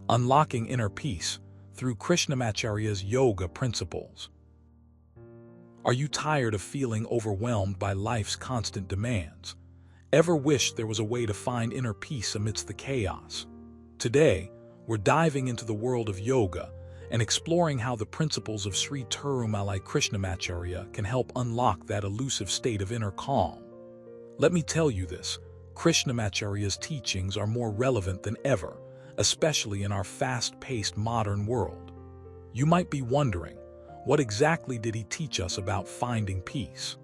Unlocking Inner Peace through Krishnamacharya's Yoga Principles. Are you tired of feeling overwhelmed by life's constant demands? Ever wish there was a way to find inner peace amidst the chaos? Today, we're diving into the world of yoga and exploring how the principles of Sri Krishnamacharya can help unlock that elusive state of inner calm. Let me tell you this, Krishnamacharya's teachings are more relevant than ever, especially in our fast-paced modern world. You might be wondering, what exactly did he teach us about finding peace?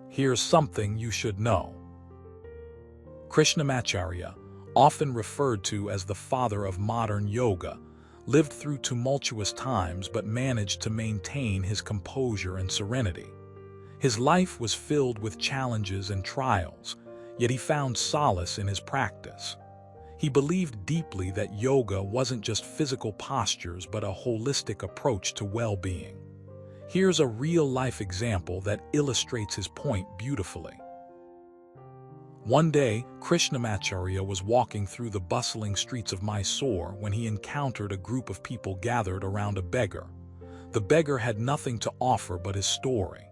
Here's something you should know. Krishnamacharya, often referred to as the father of modern yoga, lived through tumultuous times but managed to maintain his composure and serenity. His life was filled with challenges and trials, yet he found solace in his practice. He believed deeply that yoga wasn't just physical postures but a holistic approach to well-being. Here's a real-life example that illustrates his point beautifully. One day, Krishnamacharya was walking through the bustling streets of Mysore when he encountered a group of people gathered around a beggar. The beggar had nothing to offer but his story.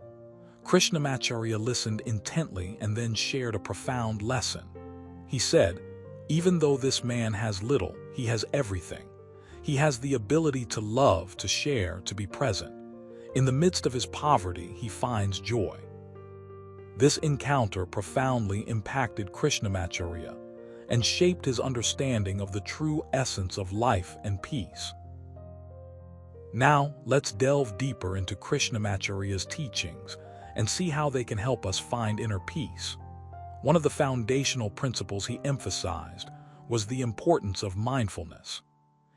Krishnamacharya listened intently and then shared a profound lesson. He said, "Even though this man has little, he has everything. He has the ability to love, to share, to be present. In the midst of his poverty, he finds joy." This encounter profoundly impacted Krishnamacharya and shaped his understanding of the true essence of life and peace. Now, let's delve deeper into Krishnamacharya's teachings and see how they can help us find inner peace. One of the foundational principles he emphasized was the importance of mindfulness.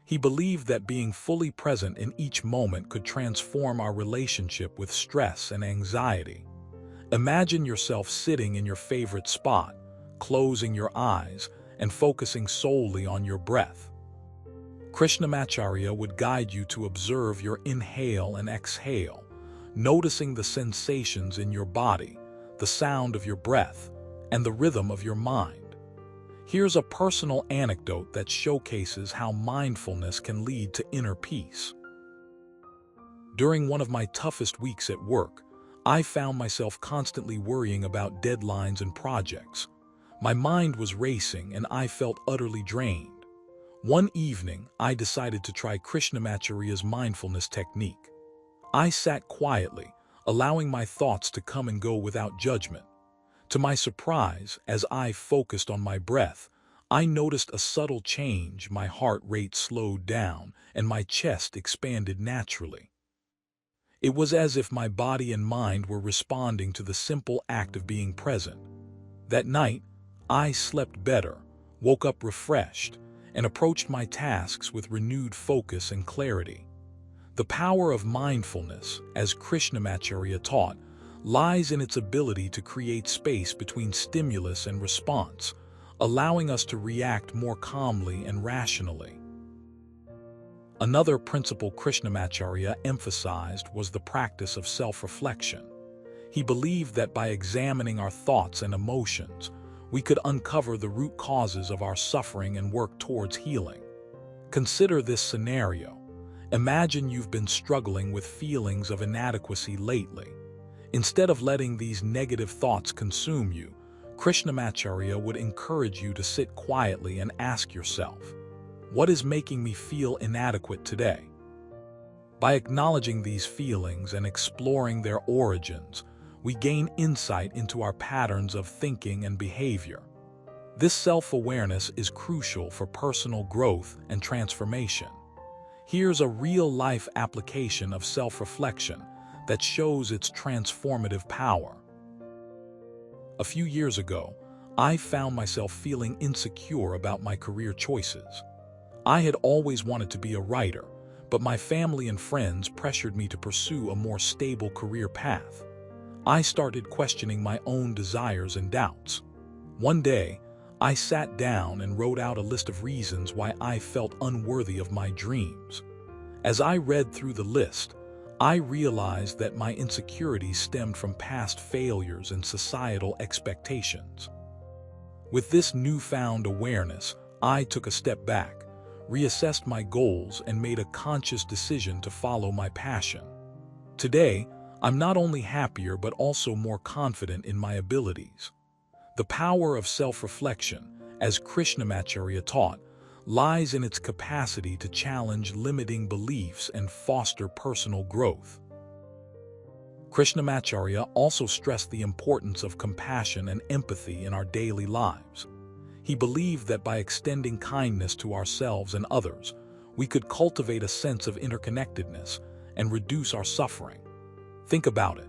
He believed that being fully present in each moment could transform our relationship with stress and anxiety. Imagine yourself sitting in your favorite spot, closing your eyes, and focusing solely on your breath. Krishnamacharya would guide you to observe your inhale and exhale, noticing the sensations in your body, the sound of your breath, and the rhythm of your mind. Here's a personal anecdote that showcases how mindfulness can lead to inner peace. During one of my toughest weeks at work, I found myself constantly worrying about deadlines and projects. My mind was racing and I felt utterly drained. One evening, I decided to try Krishnamacharya's mindfulness technique. I sat quietly, allowing my thoughts to come and go without judgment. To my surprise, as I focused on my breath, I noticed a subtle change. My heart rate slowed down and my chest expanded naturally. It was as if my body and mind were responding to the simple act of being present. That night, I slept better, woke up refreshed, and approached my tasks with renewed focus and clarity. The power of mindfulness, as Krishnamacharya taught, lies in its ability to create space between stimulus and response, allowing us to react more calmly and rationally. Another principle Krishnamacharya emphasized was the practice of self-reflection. He believed that by examining our thoughts and emotions, we could uncover the root causes of our suffering and work towards healing. Consider this scenario. Imagine you've been struggling with feelings of inadequacy lately. Instead of letting these negative thoughts consume you, Krishnamacharya would encourage you to sit quietly and ask yourself, "What is making me feel inadequate today?" By acknowledging these feelings and exploring their origins, we gain insight into our patterns of thinking and behavior. This self-awareness is crucial for personal growth and transformation. Here's a real-life application of self-reflection that shows its transformative power. A few years ago, I found myself feeling insecure about my career choices. I had always wanted to be a writer, but my family and friends pressured me to pursue a more stable career path. I started questioning my own desires and doubts. One day, I sat down and wrote out a list of reasons why I felt unworthy of my dreams. As I read through the list, I realized that my insecurities stemmed from past failures and societal expectations. With this newfound awareness, I took a step back, reassessed my goals, and made a conscious decision to follow my passion. Today, I'm not only happier but also more confident in my abilities. The power of self-reflection, as Krishnamacharya taught, lies in its capacity to challenge limiting beliefs and foster personal growth. Krishnamacharya also stressed the importance of compassion and empathy in our daily lives. He believed that by extending kindness to ourselves and others, we could cultivate a sense of interconnectedness and reduce our suffering. Think about it.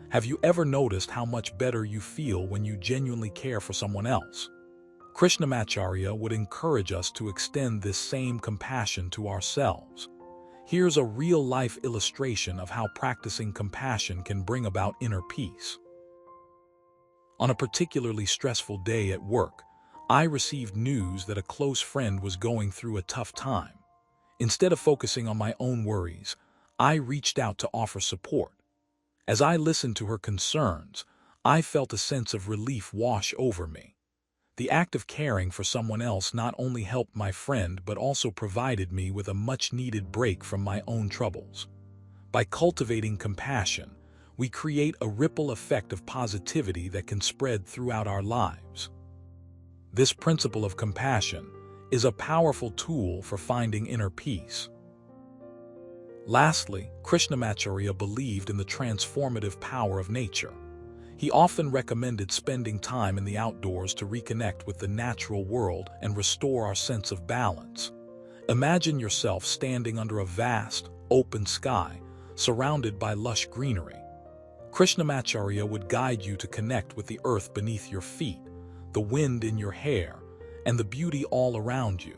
Have you ever noticed how much better you feel when you genuinely care for someone else? Krishnamacharya would encourage us to extend this same compassion to ourselves. Here's a real-life illustration of how practicing compassion can bring about inner peace. On a particularly stressful day at work, I received news that a close friend was going through a tough time. Instead of focusing on my own worries, I reached out to offer support. As I listened to her concerns, I felt a sense of relief wash over me. The act of caring for someone else not only helped my friend but also provided me with a much-needed break from my own troubles. By cultivating compassion, we create a ripple effect of positivity that can spread throughout our lives. This principle of compassion is a powerful tool for finding inner peace. Lastly, Krishnamacharya believed in the transformative power of nature. He often recommended spending time in the outdoors to reconnect with the natural world and restore our sense of balance. Imagine yourself standing under a vast, open sky, surrounded by lush greenery. Krishnamacharya would guide you to connect with the earth beneath your feet, the wind in your hair, and the beauty all around you.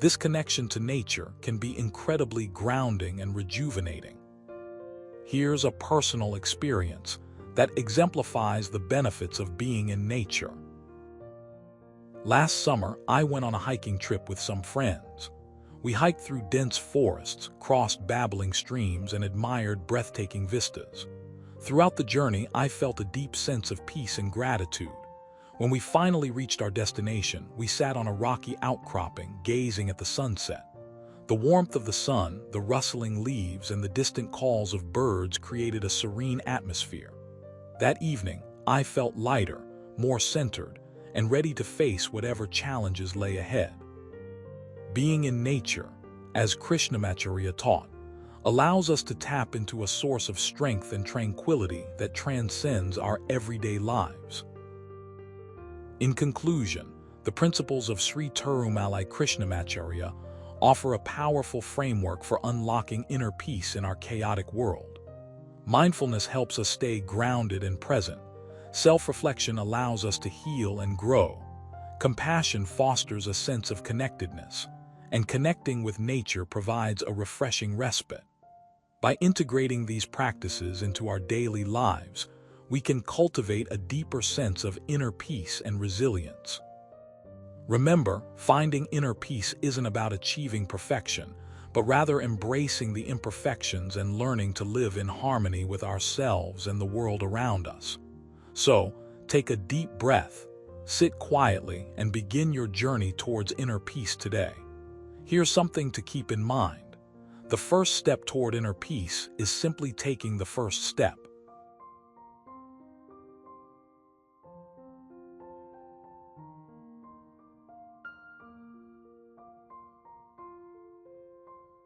This connection to nature can be incredibly grounding and rejuvenating. Here's a personal experience that exemplifies the benefits of being in nature. Last summer, I went on a hiking trip with some friends. We hiked through dense forests, crossed babbling streams, and admired breathtaking vistas. Throughout the journey, I felt a deep sense of peace and gratitude. When we finally reached our destination, we sat on a rocky outcropping, gazing at the sunset. The warmth of the sun, the rustling leaves, and the distant calls of birds created a serene atmosphere. That evening, I felt lighter, more centered, and ready to face whatever challenges lay ahead. Being in nature, as Krishnamacharya taught, allows us to tap into a source of strength and tranquility that transcends our everyday lives. In conclusion, the principles of Sri Krishnamacharya offer a powerful framework for unlocking inner peace in our chaotic world. Mindfulness helps us stay grounded and present. Self-reflection allows us to heal and grow. Compassion fosters a sense of connectedness, and connecting with nature provides a refreshing respite. By integrating these practices into our daily lives, we can cultivate a deeper sense of inner peace and resilience. Remember, finding inner peace isn't about achieving perfection, but rather embracing the imperfections and learning to live in harmony with ourselves and the world around us. So, take a deep breath, sit quietly, and begin your journey towards inner peace today. Here's something to keep in mind. The first step toward inner peace is simply taking the first step.